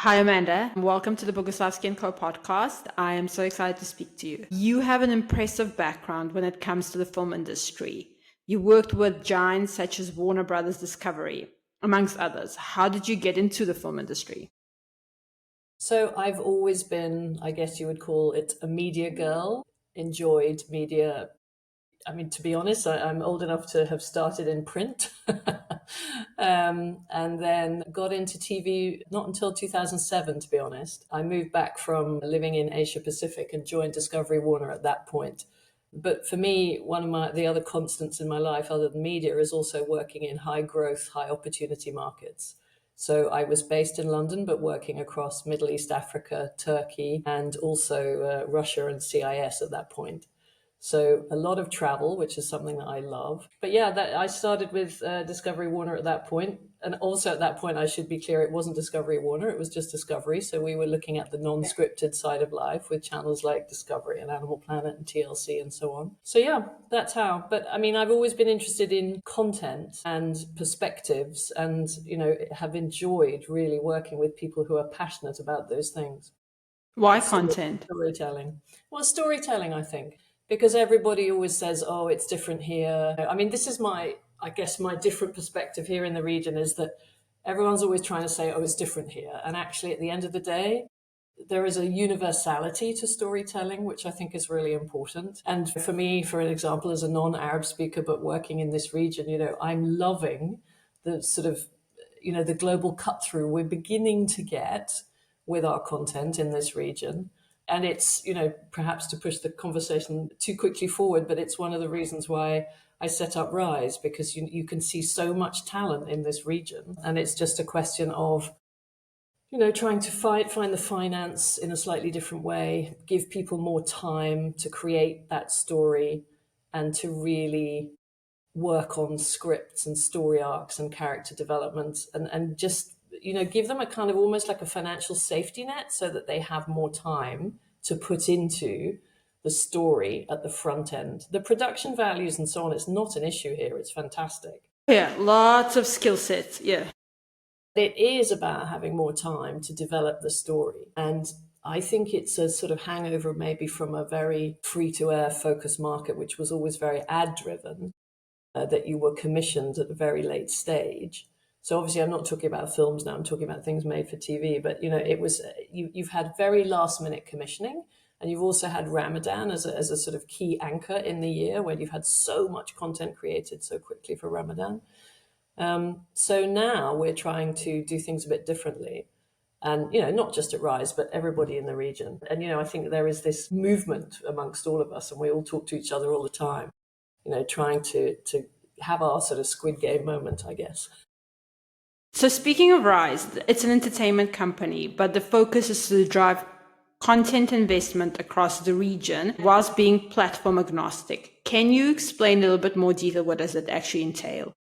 Hi, Amanda. Welcome to the Boguslavski & Co podcast. I am so excited to speak to you. You have an impressive background when it comes to the film industry. You worked with giants such as Warner Brothers Discovery, amongst others. How did you get into the film industry? So I've always been, I guess you would call it a media girl, enjoyed media. I mean, to be honest, I'm old enough to have started in print and then got into TV not until 2007, to be honest. I moved back from living in Asia Pacific and joined Discovery Warner at that point. But for me, the other constants in my life, other than media, is also working in high growth, high opportunity markets. So I was based in London, but working across Middle East, Africa, Turkey, and also Russia and CIS at that point. So a lot of travel, which is something that I love. But yeah, I started with Discovery Warner at that point. And also at that point, I should be clear, it wasn't Discovery Warner, it was just Discovery. So we were looking at the non-scripted side of life with channels like Discovery and Animal Planet and TLC and so on. So yeah, that's how. But I mean, I've always been interested in content and perspectives and, have enjoyed really working with people who are passionate about those things. Why content? Storytelling. Well, storytelling, I think, because everybody always says, oh, it's different here. I mean, this is I guess, my different perspective here in the region is that everyone's always trying to say, oh, it's different here. And actually, at the end of the day, there is a universality to storytelling, which I think is really important. And for me, for an example, as a non-Arab speaker, but working in this region, I'm loving the sort of, the global cut through we're beginning to get with our content in this region. And it's, perhaps to push the conversation too quickly forward, but it's one of the reasons why I set up Rise, because you can see so much talent in this region. And it's just a question of, trying to find the finance in a slightly different way, give people more time to create that story and to really work on scripts and story arcs and character development and just give them a kind of almost like a financial safety net so that they have more time to put into the story at the front end. The production values and so on, it's not an issue here. It's fantastic. Yeah, lots of skill sets. Yeah. It is about having more time to develop the story. And I think it's a sort of hangover maybe from a very free-to-air focused market, which was always very ad-driven, that you were commissioned at a very late stage. So obviously I'm not talking about films now, I'm talking about things made for TV, but it was, you've had very last minute commissioning, and you've also had Ramadan as a sort of key anchor in the year where you've had so much content created so quickly for Ramadan. So now we're trying to do things a bit differently. And, not just at Rise, but everybody in the region. And, I think there is this movement amongst all of us, and we all talk to each other all the time, trying to have our sort of Squid Game moment, I guess. So speaking of Rise, it's an entertainment company, but the focus is to drive content investment across the region whilst being platform agnostic. Can you explain a little bit more detail? What does it actually entail?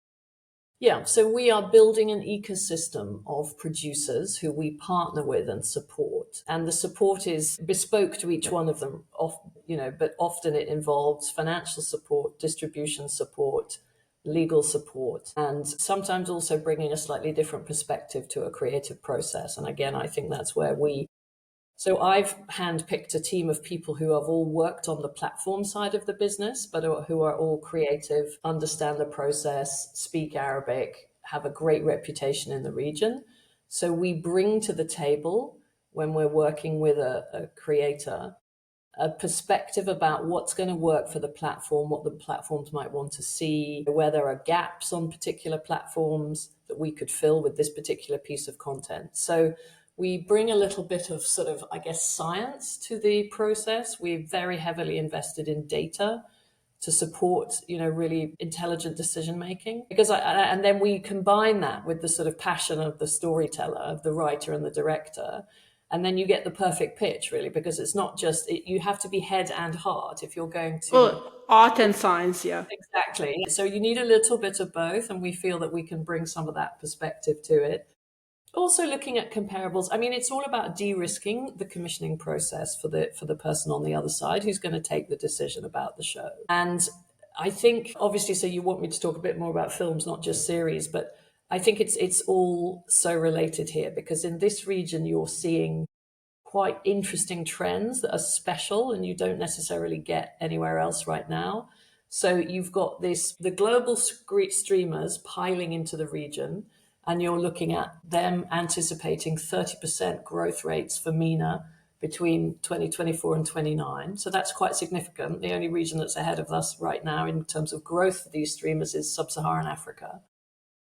Yeah, so we are building an ecosystem of producers who we partner with and support. And the support is bespoke to each one of them, but often it involves financial support, distribution support, legal support, and sometimes also bringing a slightly different perspective to a creative process. And again, I think that's where so I've handpicked a team of people who have all worked on the platform side of the business, but who are all creative, understand the process, speak Arabic, have a great reputation in the region. So we bring to the table, when we're working with a creator, a perspective about what's going to work for the platform, what the platforms might want to see, where there are gaps on particular platforms that we could fill with this particular piece of content. So we bring a little bit of sort of, I guess, science to the process. We're very heavily invested in data to support, really intelligent decision making. And then we combine that with the sort of passion of the storyteller, of the writer and the director. And then you get the perfect pitch, really, because it's not just, you have to be head and heart if you're going to. Well, art and science, yeah. Exactly. So you need a little bit of both. And we feel that we can bring some of that perspective to it. Also looking at comparables. I mean, it's all about de-risking the commissioning process for the person on the other side who's going to take the decision about the show. And I think, obviously, so you want me to talk a bit more about films, not just series, but I think it's all so related here, because in this region you're seeing quite interesting trends that are special and you don't necessarily get anywhere else right now. So you've got the global streamers piling into the region, and you're looking at them anticipating 30% growth rates for MENA between 2024 and 29. So that's quite significant. The only region that's ahead of us right now in terms of growth for these streamers is sub-Saharan Africa.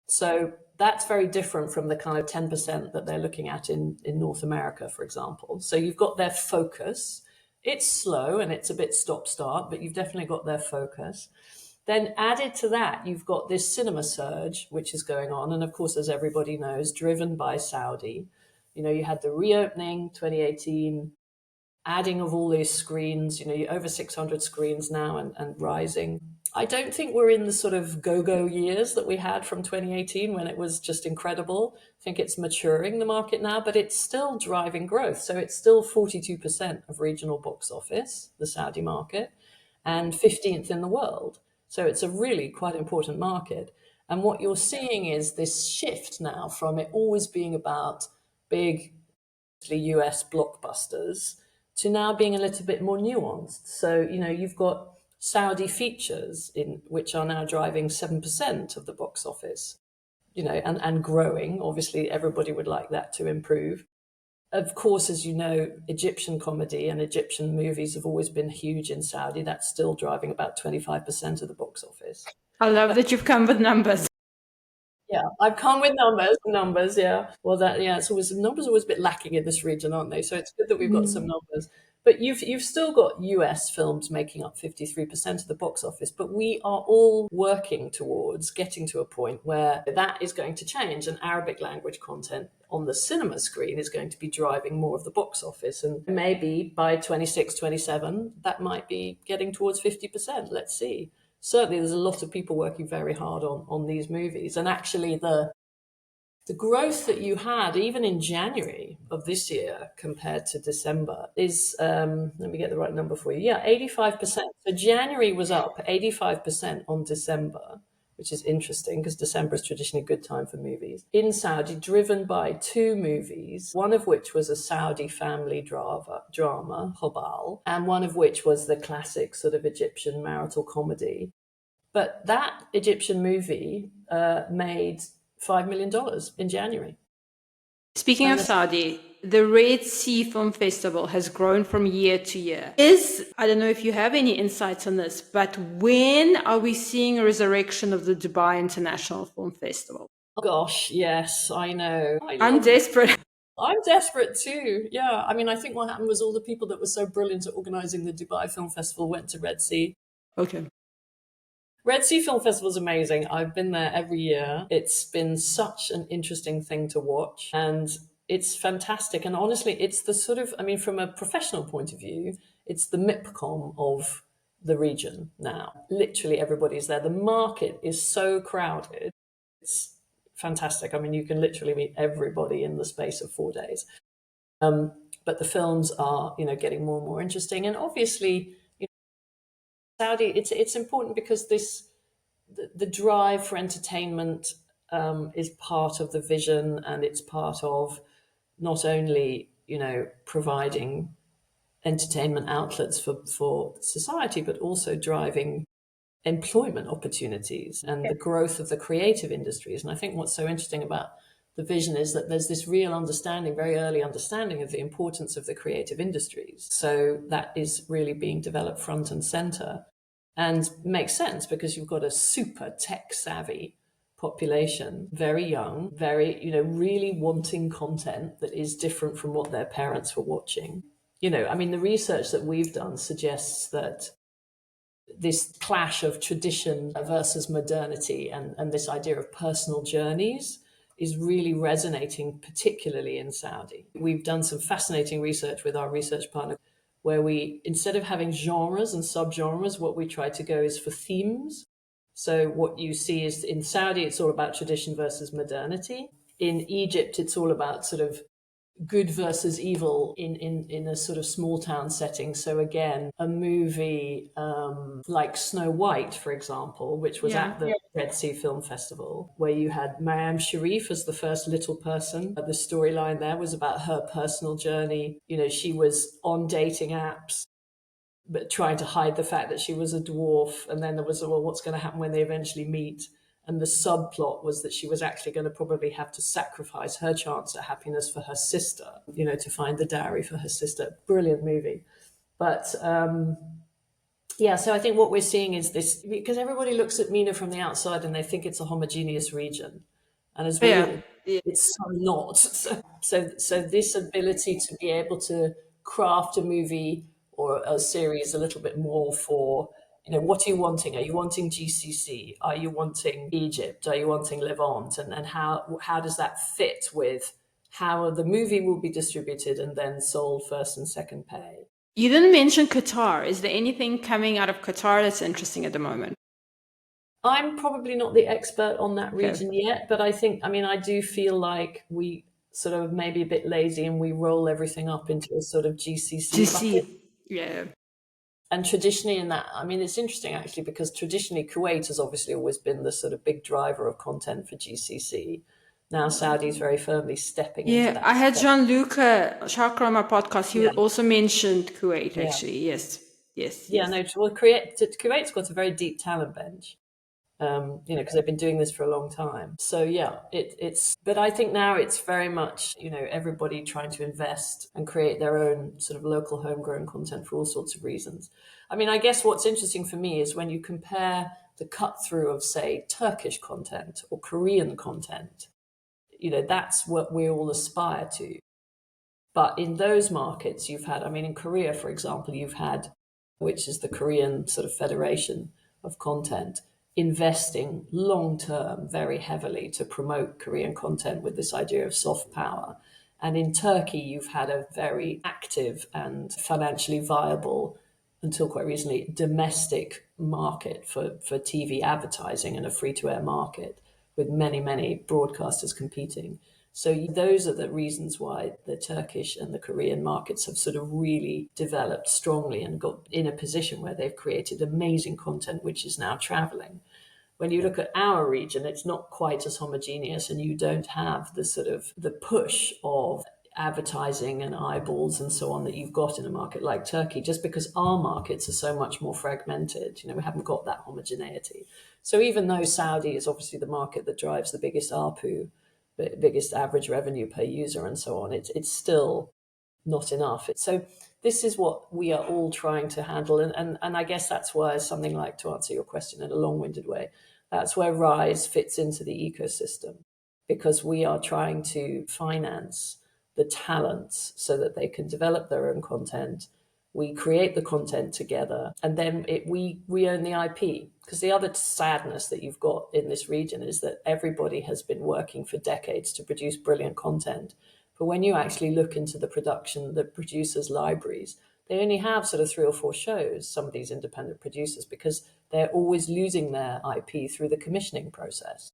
So that's very different from the kind of 10% that they're looking at in North America, for example. So you've got their focus. It's slow and it's a bit stop-start, but you've definitely got their focus. Then added to that, you've got this cinema surge, which is going on. And of course, as everybody knows, driven by Saudi. You had the reopening 2018, adding of all these screens, you're over 600 screens now and rising. I don't think we're in the sort of go-go years that we had from 2018 when it was just incredible. I think it's maturing the market now, but it's still driving growth. So it's still 42% of regional box office, the Saudi market, and 15th in the world. So it's a really quite important market. And what you're seeing is this shift now from it always being about big US blockbusters to now being a little bit more nuanced. So, you've got Saudi features which are now driving 7% of the box office, and growing. Obviously, everybody would like that to improve. Of course, as you know, Egyptian comedy and Egyptian movies have always been huge in Saudi. That's still driving about 25% of the box office. I love that you've come with numbers. Yeah, I've come with numbers, yeah. Well, it's always, numbers are always a bit lacking in this region, aren't they? So it's good that we've got some numbers. But you've still got US films making up 53% of the box office, but we are all working towards getting to a point where that is going to change, and Arabic language content on the cinema screen is going to be driving more of the box office. And maybe by 26, 27, that might be getting towards 50%. Let's see. Certainly there's a lot of people working very hard on these movies. And actually the growth that you had even in January of this year compared to December is, let me get the right number for you. Yeah, 85%. So January was up 85% on December, which is interesting because December is traditionally a good time for movies. In Saudi, driven by two movies, one of which was a Saudi family drama, Hobal, and one of which was the classic sort of Egyptian marital comedy. But that Egyptian movie made $5 million in January. Speaking of Saudi, the Red Sea Film Festival has grown from year to year. I don't know if you have any insights on this, but when are we seeing a resurrection of the Dubai International Film Festival? Oh gosh, yes, I know. I'm desperate. I'm desperate too. Yeah. I mean, I think what happened was all the people that were so brilliant at organizing the Dubai Film Festival went to Red Sea. Okay. Red Sea Film Festival is amazing. I've been there every year. It's been such an interesting thing to watch, and it's fantastic. And honestly, it's the sort of, from a professional point of view, it's the MIPCOM of the region now. Literally everybody's there. The market is so crowded. It's fantastic. You can literally meet everybody in the space of 4 days. But the films are, getting more and more interesting. And obviously, Saudi, it's important because the drive for entertainment is part of the vision, and it's part of not only providing entertainment outlets for society, but also driving employment opportunities and the growth of the creative industries. And I think what's so interesting about the vision is that there's this real understanding, very early understanding of the importance of the creative industries. So that is really being developed front and center, and makes sense because you've got a super tech savvy population, very young, very, really wanting content that is different from what their parents were watching. The research that we've done suggests that this clash of tradition versus modernity and this idea of personal journeys is really resonating, particularly in Saudi. We've done some fascinating research with our research partner where we, instead of having genres and subgenres, what we try to go is for themes. So what you see is in Saudi, it's all about tradition versus modernity. In Egypt, it's all about sort of good versus evil in a sort of small town setting. So again, a movie like Snow White, for example, which was Yeah. at the Red Sea Film Festival, where you had Mariam Sharif as the first little person. The storyline there was about her personal journey. You know, she was on dating apps, but trying to hide the fact that she was a dwarf. And then there was, well, what's going to happen when they eventually meet? And the subplot was that she was actually going to probably have to sacrifice her chance at happiness for her sister, you know, to find the dowry for her sister. Brilliant movie. But yeah, so I think what we're seeing is this, because everybody looks at MENA from the outside and they think it's a homogeneous region. And as we Yeah. all, Yeah. it's so not. So this ability to be able to craft a movie or a series a little bit more for, you know, what are you wanting? Are you wanting GCC? Are you wanting Egypt? Are you wanting Levant? And how does that fit with how the movie will be distributed and then sold first and second pay? You didn't mention Qatar. Is there anything coming out of Qatar that's interesting at the moment? I'm probably not the expert on that Okay. region yet, but I think, I mean, I do feel like we sort of maybe a bit lazy and we roll everything up into a sort of To GCC bucket. see. Yeah. And traditionally in that, I mean, it's interesting actually because traditionally Kuwait has obviously always been the sort of big driver of content for GCC. Now Saudi's very firmly stepping into Yeah. that. I had Gianluca Chakra on my podcast. He Yeah, also mentioned Kuwait, yeah. actually. Yes. Yes. Yeah, Yes. no, well, Kuwait's got a very deep talent bench. You know, because they've been doing this for a long time. So yeah, but I think now it's very much, you know, everybody trying to invest and create their own sort of local homegrown content for all sorts of reasons. I mean, I guess what's interesting for me is when you compare the cut through of, say, Turkish content or Korean content, you know, that's what we all aspire to. But in those markets, you've had, I mean, in Korea, for example, you've had, which is the Korean sort of Federation of Content, investing long term very heavily to promote Korean content with this idea of soft power. And in Turkey, you've had a very active and financially viable, until quite recently, domestic market for TV advertising and a free to air market with many, many broadcasters competing. So those are the reasons why the Turkish and the Korean markets have sort of really developed strongly and got in a position where they've created amazing content, which is now traveling. When you look at our region, it's not quite as homogeneous and you don't have the sort of the push of advertising and eyeballs and so on that you've got in a market like Turkey, just because our markets are so much more fragmented. You know, we haven't got that homogeneity. So even though Saudi is obviously the market that drives the biggest ARPU, biggest average revenue per user and so on, it's still not enough. So this is what we are all trying to handle. And I guess that's why something like, to answer your question in a long-winded way, that's where Rise fits into the ecosystem, because we are trying to finance the talents so that they can develop their own content. We create the content together, and then we own the IP. Because the other sadness that you've got in this region is that everybody has been working for decades to produce brilliant content. But when you actually look into the production, the producers' libraries, they only have sort of 3 or 4 shows, some of these independent producers, because they're always losing their IP through the commissioning process.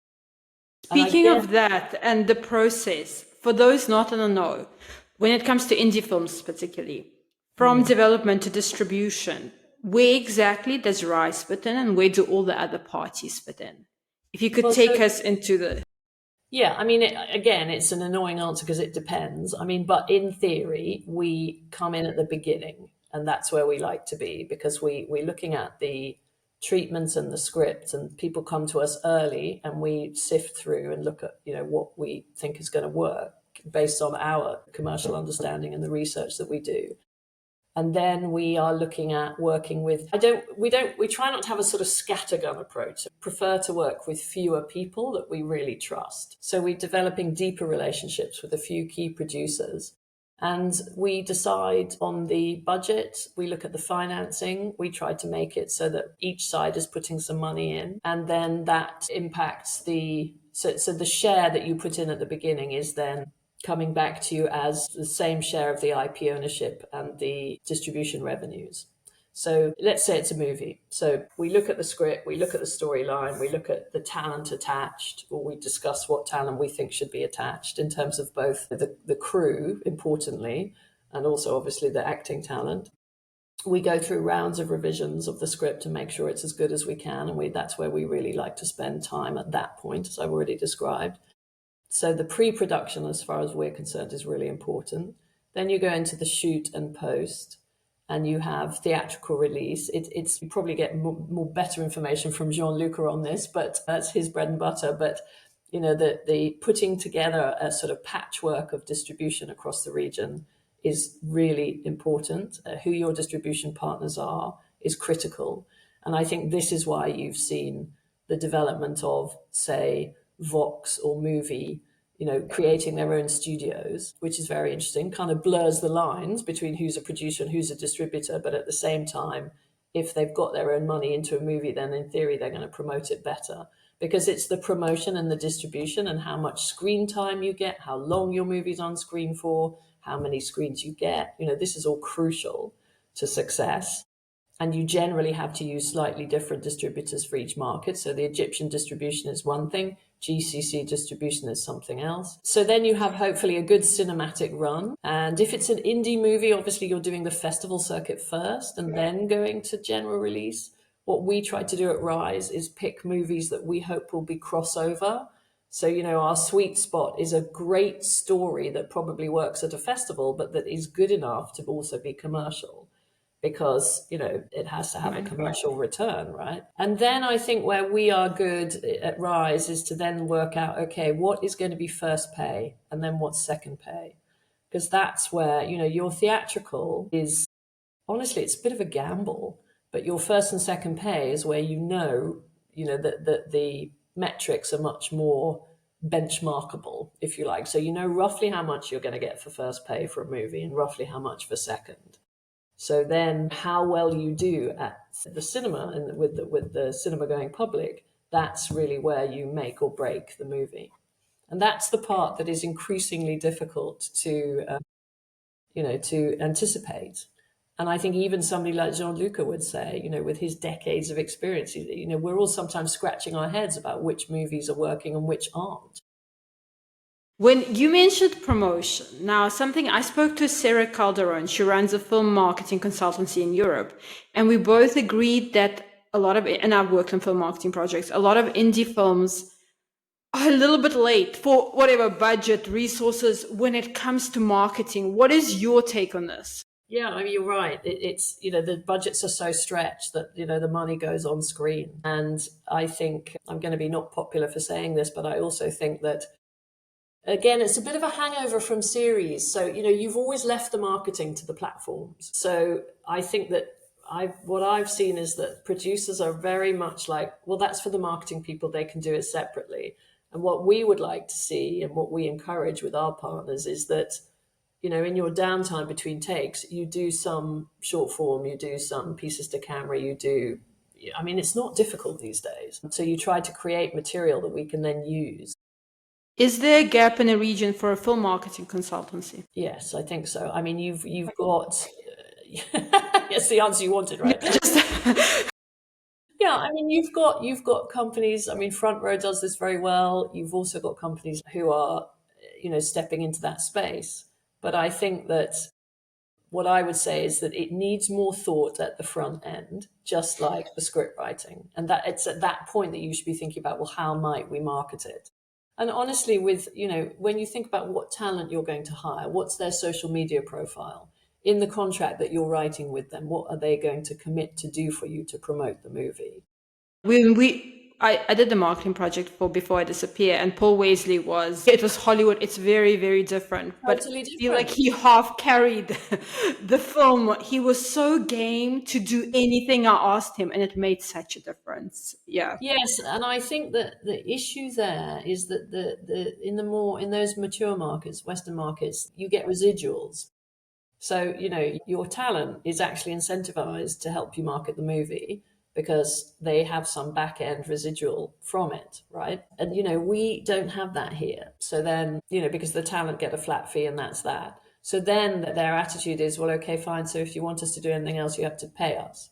And I Speaking guess, of that and the process, for those not in the know, when it comes to indie films, particularly from development to distribution, where exactly does Rise fit in and where do all the other parties fit in? If you could well, take so us into the. yeah, I mean, again, it's an annoying answer because it depends. I mean, but in theory, we come in at the beginning, and that's where we like to be, because we're looking at the treatments and the script, and people come to us early, and we sift through and look at, you know, what we think is going to work based on our commercial understanding and the research that we do. And then we are looking at working with, we try not to have a sort of scattergun approach. Prefer to work with fewer people that we really trust. So we're developing deeper relationships with a few key producers. And we decide on the budget, we look at the financing, we try to make it so that each side is putting some money in. And then that impacts so the share that you put in at the beginning is then coming back to you as the same share of the IP ownership and the distribution revenues. So let's say it's a movie. So we look at the script, we look at the storyline, we look at the talent attached, or we discuss what talent we think should be attached in terms of both the crew, importantly, and also obviously the acting talent. We go through rounds of revisions of the script to make sure it's as good as we can. And that's where we really like to spend time at that point, as I've already described. So the pre-production, as far as we're concerned, is really important. Then you go into the shoot and post, and you have theatrical release. You probably get more better information from Jean-Luc on this, but that's his bread and butter. But the putting together a sort of patchwork of distribution across the region is really important. Who your distribution partners are is critical. And I think this is why you've seen the development of, say, Vox or Movie, creating their own studios, which is very interesting, kind of blurs the lines between who's a producer and who's a distributor. But at the same time, if they've got their own money into a movie, then in theory, they're going to promote it better, because it's the promotion and the distribution and how much screen time you get, how long your movie's on screen for, how many screens you get. This is all crucial to success. And you generally have to use slightly different distributors for each market. So the Egyptian distribution is one thing, GCC distribution is something else. So then you have hopefully a good cinematic run. And if it's an indie movie, obviously you're doing the festival circuit first and then going to general release. What we try to do at Rise is pick movies that we hope will be crossover. So, our sweet spot is a great story that probably works at a festival, but that is good enough to also be commercial, because, it has to have a commercial return, right? And then I think where we are good at Rise is to then work out, okay, what is going to be first pay and then what's second pay? Because that's where, your theatrical is, honestly, it's a bit of a gamble, but your first and second pay is where that the metrics are much more benchmarkable, if you like. So roughly how much you're going to get for first pay for a movie and roughly how much for second. So then how well you do at the cinema and with the cinema going public, that's really where you make or break the movie. And that's the part that is increasingly difficult to anticipate. And I think even somebody like Jean-Luc would say, with his decades of experience, we're all sometimes scratching our heads about which movies are working and which aren't. When you mentioned promotion, now something I spoke to Sarah Calderon, she runs a film marketing consultancy in Europe, and we both agreed that and I've worked on film marketing projects, a lot of indie films are a little bit late for whatever budget, resources when it comes to marketing. What is your take on this? Yeah, I mean, you're right. It's, the budgets are so stretched that, the money goes on screen. And I think I'm going to be not popular for saying this, but I also think that, again, it's a bit of a hangover from series. So, you've always left the marketing to the platforms. So I think that what I've seen is that producers are very much like, well, that's for the marketing people, they can do it separately. And what we would like to see and what we encourage with our partners is that, in your downtime between takes, you do some short form, you do some pieces to camera, it's not difficult these days. So you try to create material that we can then use. Is there a gap in a region for a film marketing consultancy? Yes, I think so. I mean, you've got, yes, the answer you wanted, right? Yeah, I mean, you've got companies, Front Row does this very well. You've also got companies who are, stepping into that space. But I think that what I would say is that it needs more thought at the front end, just like the script writing. And that it's at that point that you should be thinking about, well, how might we market it? And honestly, when you think about what talent you're going to hire, what's their social media profile? In the contract that you're writing with them, what are they going to commit to do for you to promote the movie? I did the marketing project for Before I Disappear, and Paul Wesley it was Hollywood. It's very, very different. Totally But I feel like he half carried the film. He was so game to do anything I asked him, and it made such a difference. Yeah. Yes, and I think that the issue there is that in those mature markets, Western markets, you get residuals. So, your talent is actually incentivized to help you market the movie because they have some back end residual from it, right? And, we don't have that here. So then, because the talent get a flat fee and that's that. So then their attitude is, well, okay, fine. So if you want us to do anything else, you have to pay us.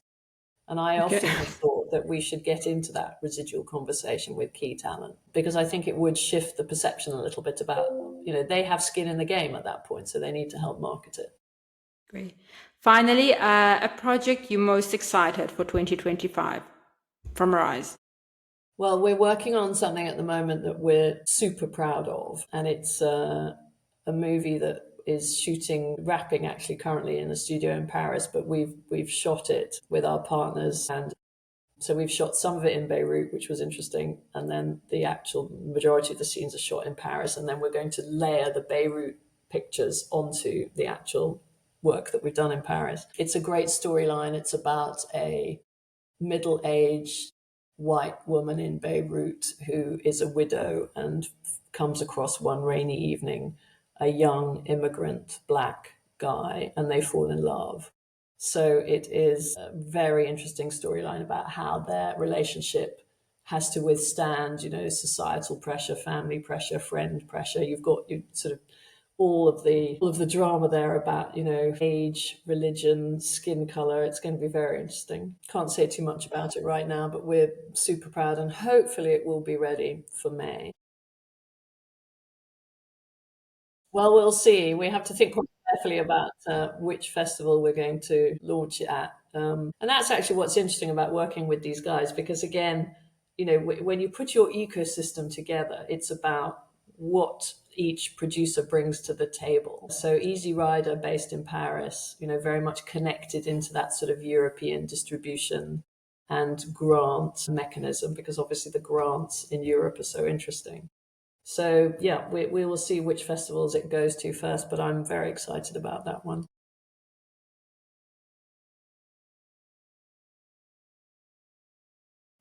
And I Okay. often have thought that we should get into that residual conversation with key talent, because I think it would shift the perception a little bit about, they have skin in the game at that point, so they need to help market it. Great. Finally, a project you're most excited for 2025 from Rise. Well, we're working on something at the moment that we're super proud of, and it's a movie that is wrapping actually currently in a studio in Paris, but we've shot it with our partners, and so we've shot some of it in Beirut, which was interesting, and then the actual majority of the scenes are shot in Paris, and then we're going to layer the Beirut pictures onto the actual work that we've done in Paris. It's a great storyline. It's about a middle-aged white woman in Beirut who is a widow and comes across one rainy evening a young immigrant black guy, and they fall in love. So it is a very interesting storyline about how their relationship has to withstand, societal pressure, family pressure, friend pressure. You've got sort of all of the drama there about, age, religion, skin color. It's going to be very interesting. Can't say too much about it right now, but we're super proud, and hopefully it will be ready for May. Well, we'll see. We have to think quite carefully about which festival we're going to launch it at. And that's actually what's interesting about working with these guys, because again, when you put your ecosystem together, it's about what each producer brings to the table. So Easy Rider, based in Paris, very much connected into that sort of European distribution and grant mechanism, because obviously the grants in Europe are so interesting. So yeah, we will see which festivals it goes to first, but I'm very excited about that one.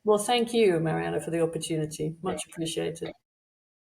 Well, thank you, Mariana, for the opportunity. Much appreciated.